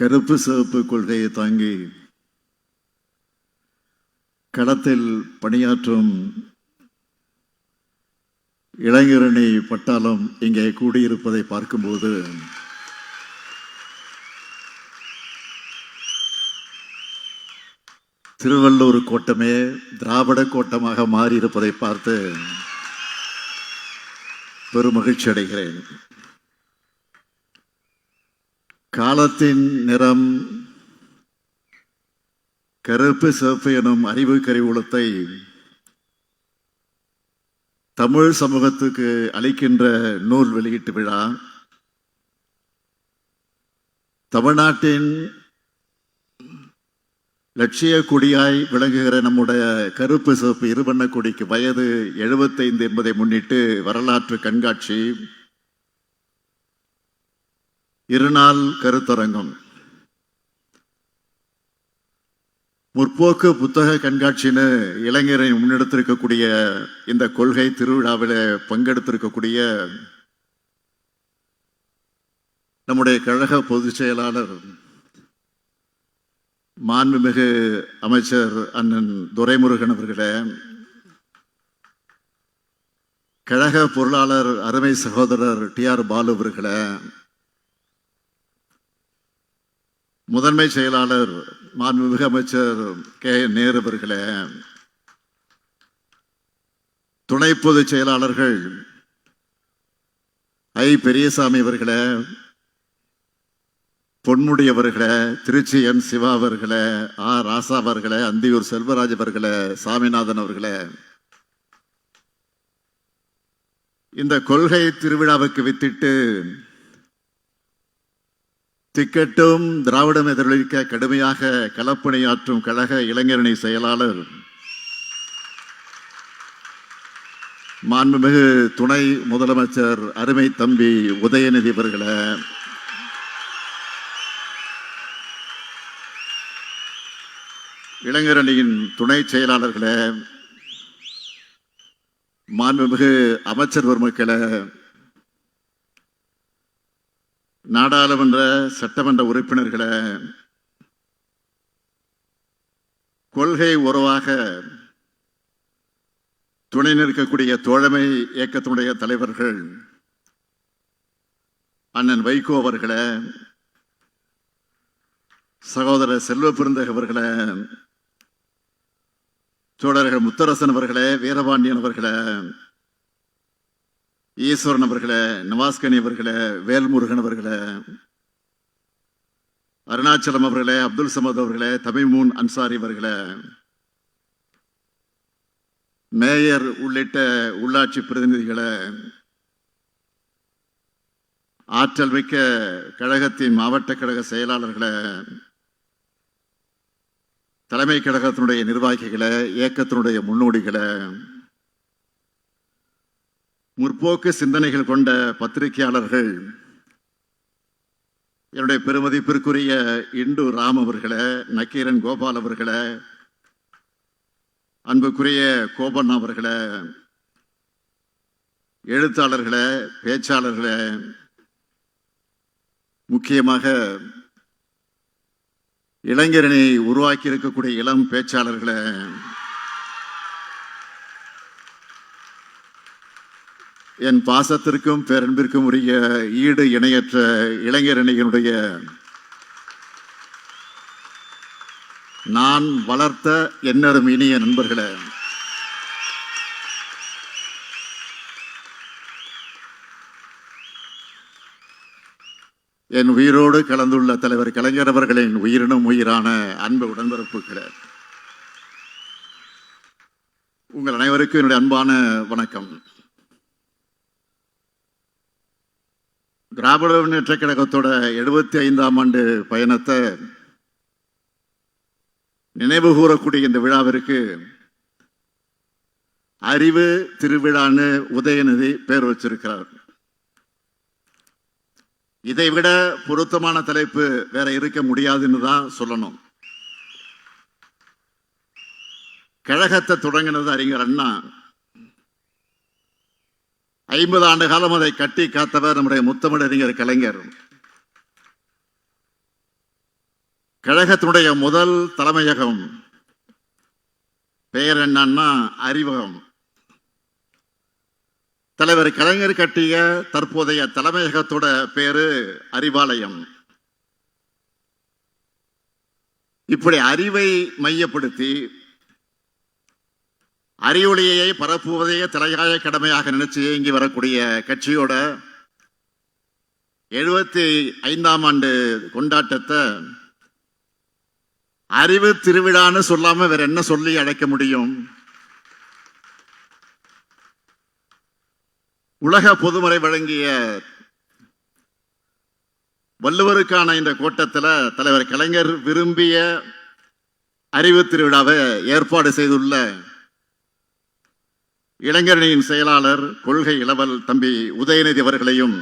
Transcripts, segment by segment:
கருப்பு சிவப்பு கொள்கையை தாங்கி களத்தில் பணியாற்றும் இளைஞரணி பட்டாளம் இங்கே கூடியிருப்பதை பார்க்கும்போது திருவள்ளூர் கோட்டமே திராவிட கோட்டமாக மாறியிருப்பதை பார்த்து பெருமகிழ்ச்சி அடைகிறேன். காலத்தின் நிறம் கருப்பு சிவப்பு எனும் அறிவு கருவூலத்தை தமிழ் சமூகத்துக்கு அளிக்கின்ற நூல் வெளியீட்டு விழா தமிழ்நாட்டின் லட்சிய கொடியாய் விளங்குகிற நம்முடைய கருப்பு சிவப்பு இருவண்ண கொடிக்கு வயது 75 என்பதை முன்னிட்டு வரலாற்று கண்காட்சி, இருநாள் கருத்தரங்கம், முற்போக்கு புத்தக கண்காட்சின்னு இளைஞரை முன்னெடுத்திருக்கக்கூடிய இந்த கொள்கை திருவிழாவில் பங்கெடுத்திருக்கக்கூடிய நம்முடைய கழக பொதுச் செயலாளர் மாண்புமிகு அமைச்சர் அண்ணன் துரைமுருகன் அவர்களே, கழக பொருளாளர் அருமை சகோதரர் TR பாலு அவர்களே, முதன்மை செயலாளர் மாண்புமிகு அமைச்சர் K நேரு அவர்களே, துணை பொதுச் செயலாளர்கள் I பெரியசாமி அவர்களே, பொன்முடி அவர்களே, திருச்சி N சிவா அவர்களே, ராசா அவர்களே, அந்தியூர் செல்வராஜ் அவர்களே, சாமிநாதன் அவர்களே, இந்த கொள்கை திருவிழாவுக்கு வித்திட்டு திக்கட்டும் திராவிடம் எதிரொலிக்க கடுமையாக களப்பணியாற்றும் கழக இளைஞரணி செயலாளர் மாண்புமிகு துணை முதலமைச்சர் அருமை தம்பி உதயநிதி அவர்களே, இளைஞரணியின் துணை செயலாளர்களே, மாண்புமிகு அமைச்சர் பெருமக்களே, நாடாளுமன்ற சட்டமன்ற உறுப்பினர்களே, கொள்கை உறவாக துணை நிற்கக்கூடிய தோழமை இயக்கத்தினுடைய தலைவர்கள் அண்ணன் வைகோ அவர்களே, சகோதரர் செல்வ பெருந்தகை அவர்களே, தோழர்கள் முத்தரசன் அவர்களே, வீரபாண்டியன் அவர்களே, ஈஸ்வரன் அவர்களே, நவாஸ்கனி அவர்களே, வேல்முருகன் அவர்களே, அருணாச்சலம் அவர்களே, அப்துல் சமத் அவர்களே, தமிமூன் அன்சாரி அவர்களே, மேயர் உள்ளிட்ட உள்ளாட்சி பிரதிநிதிகளே, ஆற்றல் மிக்க கழகத்தின் மாவட்ட கழக செயலாளர்களே, தலைமை கழகத்தினுடைய நிர்வாகிகளே, இயக்கத்தினுடைய முன்னோடிகளே, முற்போக்கு சிந்தனைகள் கொண்ட பத்திரிகையாளர்கள், என்னுடைய பெருமதிப்பிற்குரிய இண்டு ராம் அவர்களே, நக்கீரன் கோபால் அவர்களே, அன்புக்குரிய கோபண்ணா அவர்களே, எழுத்தாளர்களே, பேச்சாளர்களே, முக்கியமாக இளைஞரணி உருவாக்கி இருக்கக்கூடிய இளம் பேச்சாளர்களே, என் பாசத்திற்கும் பேரன்பிற்கும் உரிய ஈடு இணையற்ற இளைஞரணியினுடைய நான் வளர்த்த என்னரும் இனிய நண்பர்களே, என் உயிரோடு கலந்துள்ள தலைவர் கலைஞர் அவர்களின் உயிரினும் உயிரான அன்பு உடன்பிறப்புகளே, உங்கள் அனைவருக்கும் என்னுடைய அன்பான வணக்கம். திராவிட முன்னேற்ற கழகத்தோட 75ஆம் ஆண்டு பயணத்தை நினைவு கூறக்கூடிய இந்த விழாவிற்கு அறிவு திருவிழான்னு உதயநிதி பேர் வச்சிருக்கிறார். இதைவிட பொருத்தமான தலைப்பு வேற இருக்க முடியாதுன்னு தான் சொல்லணும். கழகத்தை தொடங்கினது அறிஞர் அண்ணா. 50 ஆண்டு காலம் அதை கட்டி காத்தவர் நம்முடைய முத்தமிழறிஞர் கலைஞர். கழகத்தினுடைய முதல் தலைமையகம் பெயர் என்னன்னா அறிவகம். தலைவர் கலைஞர் கட்டிய தற்போதைய தலைமையகத்தோட பேரு அறிவாலயம். இப்படி அறிவை மையப்படுத்தி அறிவொளியை பரப்புவதையே தலையாய கடமையாக நினைச்சு இயங்கி வரக்கூடிய கட்சியோட 75ஆம் ஆண்டு கொண்டாட்டத்தை அறிவு திருவிழான்னு சொல்லாம வேற என்ன சொல்லி அழைக்க முடியும்? உலக பொதுமறை வழங்கிய வள்ளுவருக்கான இந்த கூட்டத்தில் தலைவர் கலைஞர் விரும்பிய அறிவு திருவிழாவை ஏற்பாடு செய்துள்ள இளைஞரணியின் செயலாளர் கொள்கை இளவல் தம்பி உதயநிதி அவர்களையும்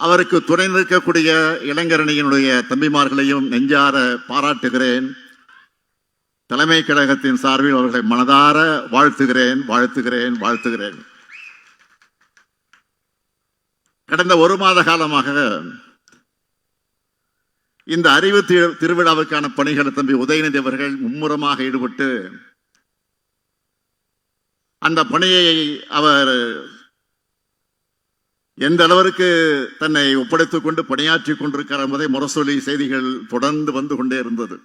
அவருக்கு துணை நிற்கக்கூடிய இளைஞரணியினுடைய தம்பிமார்களையும் நெஞ்சார பாராட்டுகிறேன். தலைமை கழகத்தின் சார்பில் அவர்களை மனதார வாழ்த்துகிறேன். கடந்த ஒரு மாத காலமாக இந்த அறிவு திருவிழாவுக்கான பணிகளை தம்பி உதயநிதி அவர்கள் மும்முரமாக ஈடுபட்டு அந்த பணியை அவர் எந்த அளவிற்கு தன்னை ஒப்படைத்துக் கொண்டு பணியாற்றி கொண்டிருக்கிறார் என்பதை முரசொலி செய்திகள் தொடர்ந்து வந்து கொண்டே இருந்தது.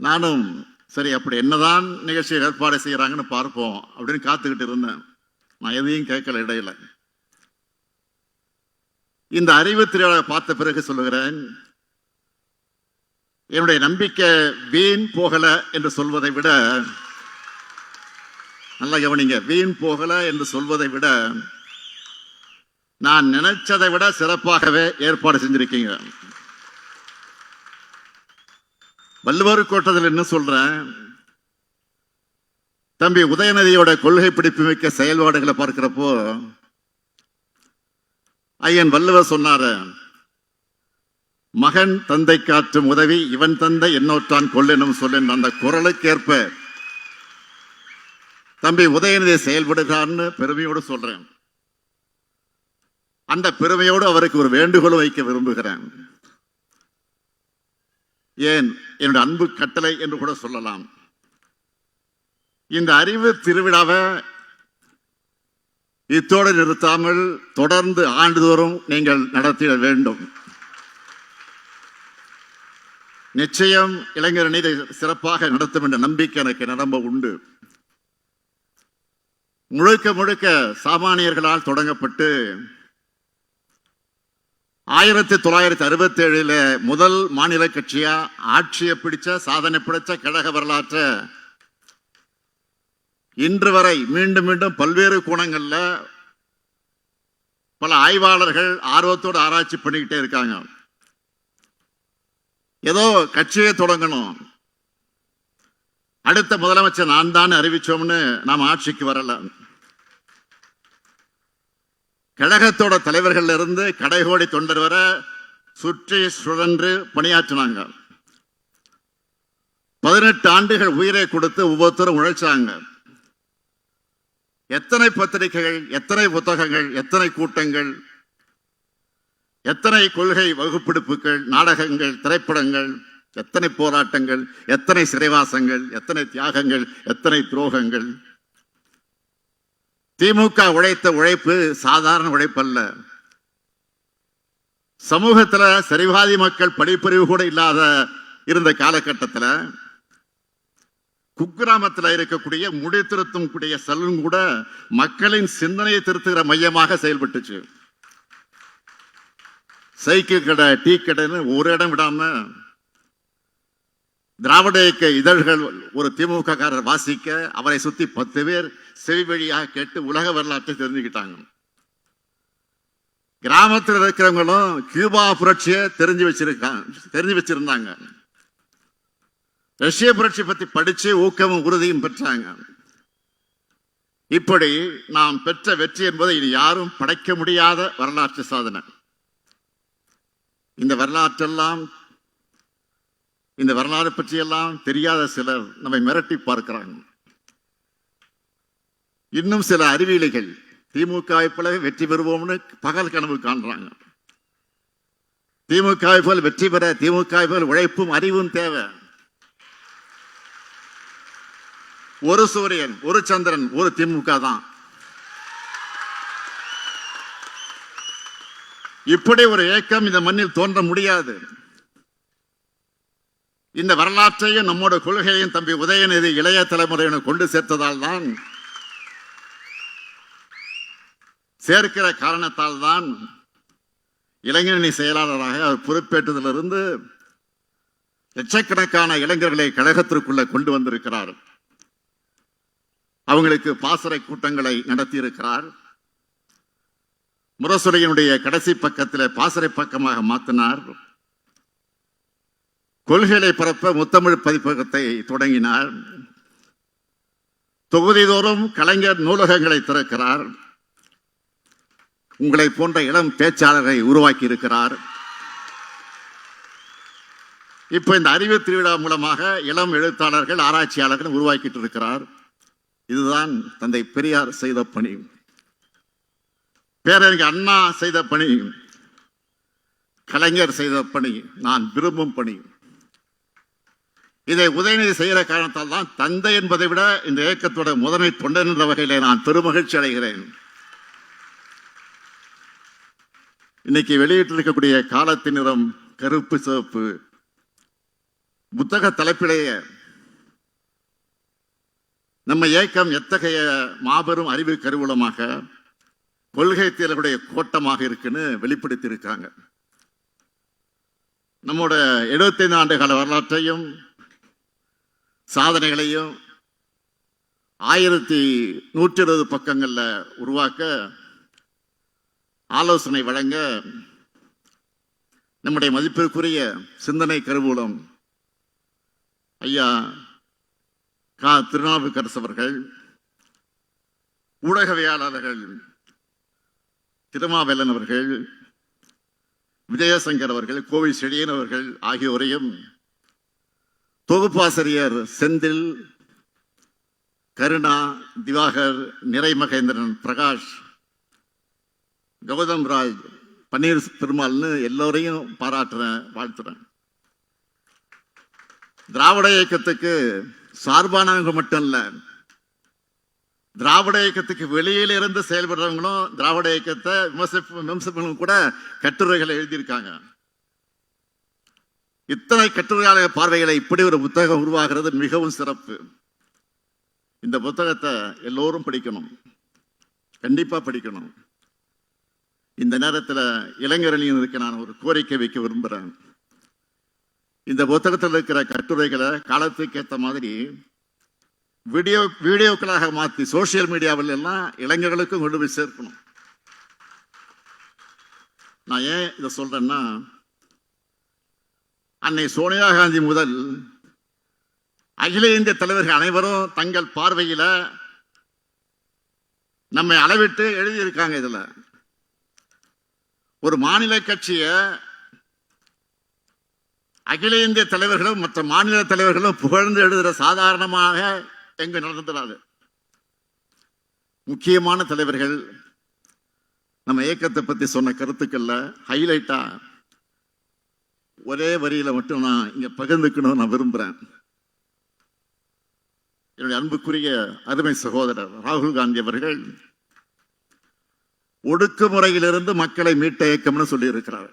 நானும் சரி அப்படி என்னதான் நிகழ்ச்சியை ஏற்பாடு செய்யறாங்கன்னு பார்ப்போம் அப்படின்னு காத்துக்கிட்டு இருந்தேன். நான் எதையும் கேட்கல இடையில. இந்த அறிவு திருவிழா பார்த்த பிறகு சொல்லுகிறேன், என்னுடைய நம்பிக்கை வீண் போகல என்று சொல்வதை விட, நல்லா கவனிங்க, வீண் போகல என்று சொல்வதை விட நான் நினைச்சதை விட சிறப்பாகவே ஏற்பாடு செஞ்சிருக்கீங்க. வள்ளுவர் கோட்டத்தில் என்ன சொல்றேன், தம்பி உதயநிதியோட கொள்கை பிடிப்பு மிக்க செயல்பாடுகளை பார்க்கிறப்போ ஐயன் வள்ளுவர் சொன்னாரு, மகன் தந்தை காற்றும் உதவி இவன் தந்தை என்னோற்றான் கொள்ளெனும் சொல்லேன். அந்த குரலுக்கேற்ப தம்பி உதயநிதி செயல்படுகிறான்னு பெருமையோடு சொல்றேன். அந்த பெருமையோடு அவருக்கு ஒரு வேண்டுகோள் வைக்க விரும்புகிறேன். ஏன் என்னுடைய அன்பு கட்டளை என்று கூட சொல்லலாம். இந்த அறிவு திருவிழாவை இத்தோடு நிறுத்தாமல் தொடர்ந்து ஆண்டுதோறும் நீங்கள் நடத்திட வேண்டும். நிச்சயம் இளைஞரணி இதை சிறப்பாக நடத்தும் என்ற நம்பிக்கை எனக்கு நிரம்ப உண்டு. முழுக்க முழுக்க சாமானியர்களால் தொடங்கப்பட்டு 1967 முதல் மாநில கட்சியா ஆட்சியை பிடிச்ச சாதனை பிடிச்ச கழக வரலாற்றை இன்று வரை மீண்டும் மீண்டும் பல்வேறு கோணங்கள்ல பல ஆய்வாளர்கள் ஆர்வத்தோடு ஆராய்ச்சி பண்ணிக்கிட்டே இருக்காங்க. ஏதோ கட்சியை தொடங்கணும், அடுத்த முதலமைச்சர் நான் தான் அறிவிச்சோம்னு நாம் ஆட்சிக்கு வரல. கழகத்தோட தலைவர்கள் இருந்து கடைகோடி தொண்டர் வர சுற்றி சுழன்று பணியாற்றினாங்க. 18 ஆண்டுகள் உயிரை கொடுத்து ஒவ்வொருத்தரும் உழைச்சாங்க. எத்தனை பத்திரிகைகள், எத்தனை புத்தகங்கள், எத்தனை கூட்டங்கள், எத்தனை கொள்கை வகுப்பெடுப்புகள், நாடகங்கள், திரைப்படங்கள், எத்தனை போராட்டங்கள், எத்தனை சிறைவாசங்கள், எத்தனை தியாகங்கள், எத்தனை துரோகங்கள். திமுக உழைத்த உழைப்பு சாதாரண உழைப்பல்ல. சமூகத்துல சரிவாதி மக்கள் படிப்பறிவு கூட இல்லாத இருந்த காலகட்டத்தில் குக்கிராமத்தில் இருக்கக்கூடிய முடி திருத்தும் கூடிய சலூன் கூட மக்களின் சிந்தனையை திருத்துகிற மையமாக செயல்பட்டுச்சு. சைக்கிள் கடை, டீ கடைன்னு ஒரு இடம் விடாம திராவிட இயக்க இதழ்கள் ஒரு திமுக காரர் வாசிக்க அவரை சுத்தி 10 பேர் செவி வழியாக கேட்டு உலக வரலாற்றை தெரிஞ்சுக்கிட்டாங்க. கிராமத்தில் இருக்கிறவங்களும் கியூபா புரட்சியை தெரிஞ்சு வச்சிருந்தாங்க. ரஷ்ய புரட்சி பத்தி படிச்சு ஊக்கமும் உறுதியும் பெற்றாங்க. இப்படி நாம் பெற்ற வெற்றி என்பதை இனி யாரும் படைக்க முடியாத வரலாற்று சாதனை. இந்த வரலாறு பற்றியெல்லாம் தெரியாத சிலர் நம்மை மிரட்டி பார்க்கிறாங்க. இன்னும் சில அறிவியலிகள் திமுக போலவே வெற்றி பெறுவோம்னு பகல் கனவு காண்றாங்க. திமுக போல் வெற்றி பெற திமுக போல் உழைப்பும் அறிவும் தேவை. ஒரு சூரியன், ஒரு சந்திரன், ஒரு திமுக தான். இப்படி ஒரு இயக்கம் இந்த மண்ணில் தோன்ற முடியாது. இந்த வரலாற்றையும் நம்மோட கொள்கையும் தம்பி உதயநிதி இளைய தலைமுறையினர் கொண்டு சேர்த்ததால் தான், சேர்க்கிற காரணத்தால் தான் இளைஞரணி செயலாளராக அவர் பொறுப்பேற்றதிலிருந்து லட்சக்கணக்கான இளைஞர்களை கழகத்திற்குள்ள கொண்டு வந்திருக்கிறார். அவங்களுக்கு பாசறை கூட்டங்களை நடத்தியிருக்கிறார். முரசொலியினுடைய கடைசி பக்கத்தில் பாசறை பக்கமாக மாற்றினார். கொள்கைகளை பரப்ப முத்தமிழ் பதிப்பகத்தை தொடங்கினார். தொகுதிதோறும் கலைஞர் நூலகங்களை திறக்கிறார். உங்களை போன்ற இளம் பேச்சாளரை உருவாக்கி இருக்கிறார். இப்ப இந்த அறிவு திருவிழா மூலமாக இளம் எழுத்தாளர்கள், ஆராய்ச்சியாளர்கள் உருவாக்கிட்டு இருக்கிறார். இதுதான் தந்தை பெரியார் செய்த பணி, பேரறிஞர் அண்ணா செய்த பணி, கலைஞர் செய்த பணி, நான் விரும்பும் பணி. இதை உதயநிதி செய்கிற காரணத்தால் தான் தந்தை என்பதை விட இந்த இயக்கத்தோட முதன்மை தொண்டன் என்ற வகையிலே நான் பெருமகிழ்ச்சி அடைகிறேன். இன்னைக்கு வெளியிட்டிருக்கக்கூடிய காலத்தின் நிறம் கருப்பு சிவப்பு புத்தக தலைப்பிலேயே நம்ம இயக்கம் எத்தகைய மாபெரும் அறிவு கருவூலமாக, கொள்கை தீரர்களுடைய கோட்டமாக இருக்குன்னு வெளிப்படுத்தி இருக்காங்க. நம்மோட 75 ஆண்டு கால வரலாற்றையும் சாதனைகளையும் 1120 பக்கங்கள்ல உருவாக்க ஆலோசனை வழங்க நம்முடைய மதிப்பிற்குரிய சிந்தனை கருவூலம் ஐயா கா. திருநாவுக்கரசு அவர்கள், ஊடகவியலாளர்கள் திருமாவேலன் அவர்கள், விஜயசங்கர் அவர்கள், கோவை செழியன் அவர்கள் ஆகியோரையும், தொகுப்பாசிரியர் செந்தில், கருணா, திவாகர், நிறைமகேந்திரன், பிரகாஷ், கௌதம் ராஜ், பன்னீர் பெருமாள்னு எல்லோரையும் பாராட்டுறேன், வாழ்த்துறேன். திராவிட இயக்கத்துக்கு சார்பானவங்க மட்டும் இல்ல, திராவிட இயக்கத்துக்கு வெளியில இருந்து செயல்படுறவங்களும் திராவிட இயக்கத்தை விமர்சிப்பவங்களும் கூட கட்டுரைகளை எழுதியிருக்காங்க. இத்தனை கட்டுரையாளர் பார்வைகளை இப்படி ஒரு புத்தகம் உருவாகிறது மிகவும் சிறப்பு. இந்த புத்தகத்தை எல்லோரும் படிக்கணும், கண்டிப்பா படிக்கணும். இந்த நேரத்தில் இளைஞரணியினருக்கு நான் ஒரு கோரிக்கை வைக்க விரும்புகிறேன். இந்த புத்தகத்தில் இருக்கிற கட்டுரைகளை காலத்துக்கு ஏற்ற மாதிரி வீடியோக்களாக மாற்றி சோசியல் மீடியாவில் எல்லாம் இளைஞர்களுக்கும் கொண்டு போய் சேர்க்கணும். நான் ஏன் இதை சொல்றேன்னா, அன்னை சோனியா காந்தி முதல் அகில இந்திய தலைவர்கள் அனைவரும் தங்கள் பார்வையில நம்மை அளவிட்டு எழுதியிருக்காங்க. இதுல ஒரு மாநில கட்சியை அகில இந்திய தலைவர்களும் மற்ற மாநில தலைவர்களும் புகழ்ந்து எழுதுகிற சாதாரணமாக எங்க நடந்துடாது. முக்கியமான தலைவர்கள் நம்ம இயக்கத்தை பத்தி சொன்ன கருத்துக்கள்ல ஹைலைட்டா ஒரே வரியில மட்டும் நான் இங்க பகிர்ந்துக்கணும் நான் விரும்புறேன். என்னுடைய அன்புக்குரிய அருமை சகோதரர் ராகுல் காந்தி அவர்கள் ஒடுக்குமுறையிலிருந்து மக்களை மீட்ட இயக்கம்னு சொல்லி இருக்கிறார்.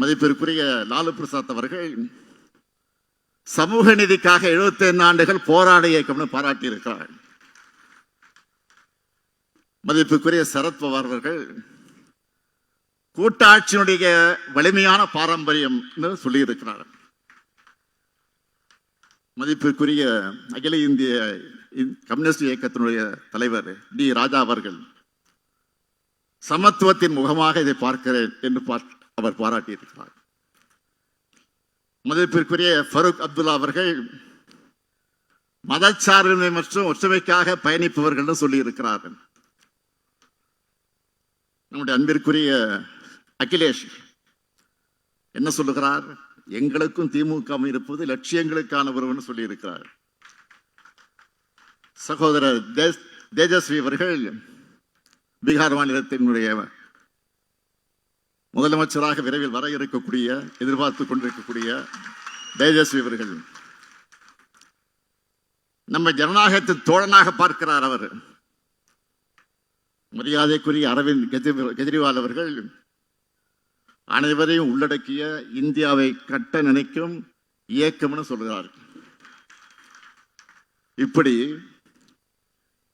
மதிப்பிற்குரிய லாலு பிரசாத் அவர்கள் சமூக நீதிக்காக 75 ஆண்டுகள் போராடிய இயக்கம்னு பாராட்டி இருக்கிறார். மதிப்புக்குரிய சரத்பவார் அவர்கள் கூட்டாட்சியினுடைய வலிமையான பாரம்பரியம் சொல்லி இருக்கிறார். மதிப்புக்குரிய அகில இந்திய கம்யூனிஸ்ட் இயக்கத்தினுடைய தலைவர் டி. ராஜா அவர்கள் சமத்துவத்தின் முகமாக இதை பார்க்கிறேன் என்று அவர் பாராட்டி இருக்கிறார். மதிப்பிற்குரிய ஃபரூக் அப்துல்லா அவர்கள் மதச்சார்பின்மை மற்றும் ஒற்றுமைக்காக பயணிப்பவர்கள் சொல்லி இருக்கிறார்கள். நம்முடைய அன்பிற்குரிய அகிலேஷ் என்ன சொல்லுகிறார்? எங்களுக்கும் திமுக இருப்பது லட்சியங்களுக்கான ஒருவன் சொல்லி இருக்கிறார். சகோதரர் தேஜஸ்வி அவர்கள் பீகார் மாநிலத்தினுடைய முதலமைச்சராக விரைவில் வர இருக்கக்கூடிய, எதிர்பார்த்து கொண்டிருக்கக்கூடிய தேஜஸ்வி அவர்கள் நம்ம ஜனநாயகத்தின் தோழனாக பார்க்கிறார். அவர் மரியாதைக்குரிய அரவிந்த் கெஜ்ரிவால் அவர்கள் அனைவரையும் உள்ளடக்கிய இந்தியாவை கட்ட நினைக்கும் இயக்கம்னு சொல்கிறார். இப்படி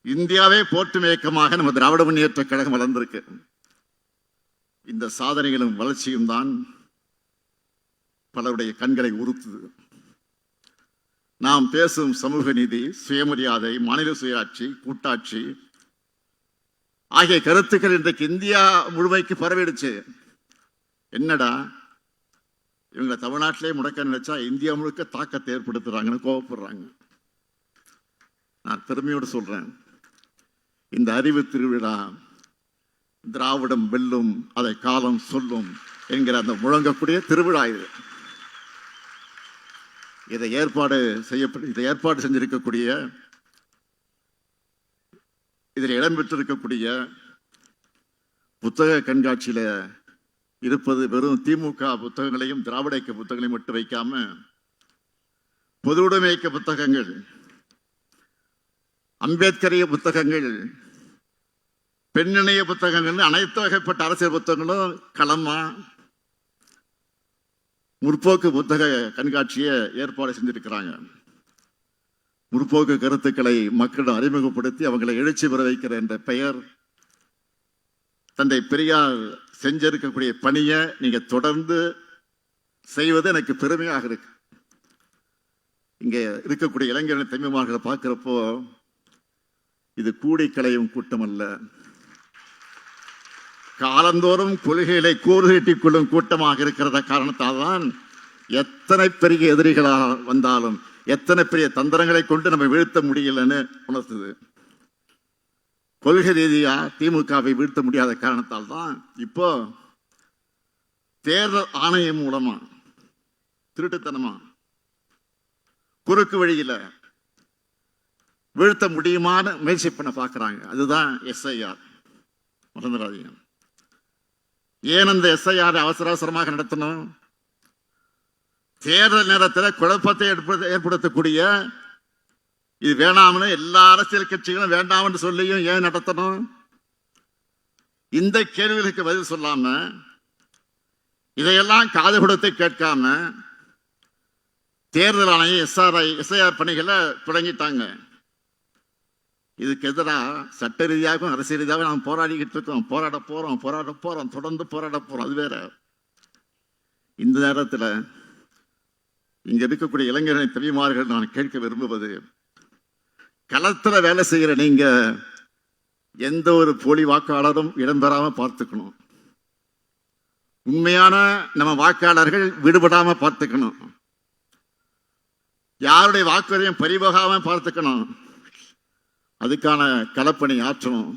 இந்தியாவே போற்றும் இயக்கமாக நம்ம திராவிட முன்னேற்ற கழகம் வளர்ந்திருக்கு. இந்த சாதனைகளும் வளர்ச்சியும் தான் பலருடைய கண்களை உறுத்துது. நாம் பேசும் சமூக நீதி, சுயமரியாதை, மாநில சுயாட்சி, கூட்டாட்சி ஆகிய கருத்துக்கள் இன்றைக்கு இந்தியா முழுமைக்கு பரவிடுச்சு. என்னடா இவங்க தமிழ்நாட்டிலே முடக்க நினைச்சா இந்தியா முழுக்க தாக்கத்தை ஏற்படுத்துறாங்கன்னு கோவப்படுறாங்க. நான் பெருமையோடு சொல்றேன், இந்த அறிவு திருவிழா திராவிடம் வெல்லும், அதை காலம் சொல்லும் என்கிற அந்த முழங்கக்கூடிய திருவிழா இது. இதை ஏற்பாடு செஞ்சிருக்கக்கூடிய, இதில் இடம்பெற்றிருக்கக்கூடிய புத்தக கண்காட்சியில இருப்பது வெறும் திமுக புத்தகங்களையும் திராவிட இயக்க புத்தகங்களையும் மட்டும் வைக்காம பொதுவுடைமை இயக்க புத்தகங்கள், அம்பேத்கரிய புத்தகங்கள், பெண்ணிணைய புத்தகங்கள், அனைத்து வகைப்பட்ட அரசியல் புத்தகங்களும் களமா முற்போக்கு புத்தக கண்காட்சியை ஏற்பாடு செஞ்சிருக்கிறாங்க. முற்போக்கு கருத்துக்களை மக்களிடம் அறிமுகப்படுத்தி அவங்களை எழுச்சி பெற வைக்கிற என்ற பெயர் தந்தை பெரியார் செஞ்சிருக்கக்கூடிய பணியை நீங்க தொடர்ந்து செய்வது எனக்கு பெருமையாக இருக்கு. இங்க இருக்கக்கூடிய இளைஞர்கள் தம்பிமார்களை பார்க்கிறப்போ இது கூடி களையும் கூட்டம் அல்ல, காலந்தோறும் கொள்கைகளை கூறு கட்டிக் கொள்ளும் கூட்டமாக இருக்கிறத காரணத்தால் தான் எத்தனை பெரிய எதிரிகளாக வந்தாலும், எத்தனை பெரிய தந்திரங்களை கொண்டு நம்ம வீழ்த்த முடியலன்னு உணர்த்துது. கொள்கை ரீதியா திமுகவை வீழ்த்த முடியாத காரணத்தால் தான் இப்போ தேர்தல் ஆணையம் மூலமா திருட்டுத்தனமா குறுக்கு வழியில வீழ்த்த முடியுமான முயற்சி பண்ண பார்க்கிறாங்க. அதுதான் எஸ்ஐஆர். மறந்துடாதீங்க. ஏன் அந்த எஸ்ஐஆர் அவசர அவசரமாக நடத்தணும்? தேர்தல் நேரத்தில் குழப்பத்தை ஏற்படுத்தக்கூடிய, இது வேணாம்னு எல்லா அரசியல் கட்சிகளும் வேண்டாம்னு சொல்லியும் ஏன் நடத்தணும்? இந்த கேள்விகளுக்கு பதில் சொல்லாம, இதையெல்லாம் காது கொடுத்து கேட்காம தேர்தல் ஆணையம் எஸ்ஐஆர் பணிகளை தொடங்கிட்டாங்க. இதுக்கு எதிராக சட்ட ரீதியாகவும் அரசியல் ரீதியாகவும் நாம் போராடிக்கிட்டு இருக்கோம், போராட போறோம், தொடர்ந்து போராட போறோம். அது வேற. இந்த நேரத்தில் இங்க இருக்கக்கூடிய இளைஞர்களின் தம்பிமார்கள் நான் கேட்க விரும்புவது, களத்தில் வேலை செய்கிற நீங்க எந்த ஒரு போலி வாக்காளரும் இடம்பெறாம பார்த்துக்கணும். உண்மையான நம்ம வாக்காளர்கள் விடுபடாம பார்த்துக்கணும். யாருடைய வாக்குறையும் பறிபோகாம பார்த்துக்கணும். அதுக்கான களப்பணி ஆற்றணும்.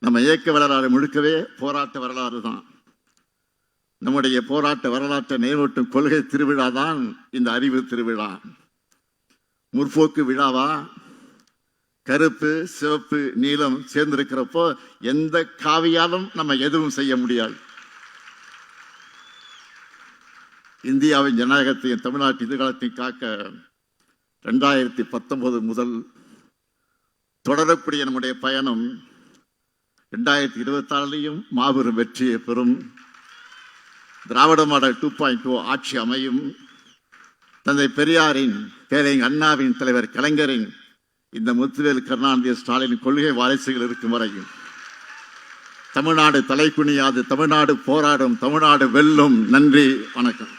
நம்ம இயக்க வரலாறு முழுக்கவே போராட்ட வரலாறு தான். நம்முடைய போராட்ட வரலாற்றை நினைவூட்டும் கொள்கை திருவிழா தான் இந்த அறிவு திருவிழா. முற்போக்கு விழாவா? கருப்பு, சிவப்பு, நீலம் சேர்ந்திருக்கிறப்போ எந்த காவியாலும் நம்ம எதுவும் செய்ய முடியாது. இந்தியாவின் ஜனநாயகத்தையும் தமிழ்நாட்டின் எதிர்காலத்தையும் காக்க 2019 முதல் தொடரக்கூடிய நம்முடைய பயணம் 2026 மாபெரும் வெற்றியை பெறும். திராவிட மாடல் 2.0 ஆட்சி அமையும். தந்தை பெரியாரின், பேரறிஞர் அண்ணாவின், தலைவர் கலைஞரின், இந்த முத்துவேல் கருணாநிதி ஸ்டாலின் கொள்கை வாரிசுகள் இருக்கும் வரையும் தமிழ்நாடு தலை குனியாது, தமிழ்நாடு போராடும், தமிழ்நாடு வெல்லும். நன்றி, வணக்கம்.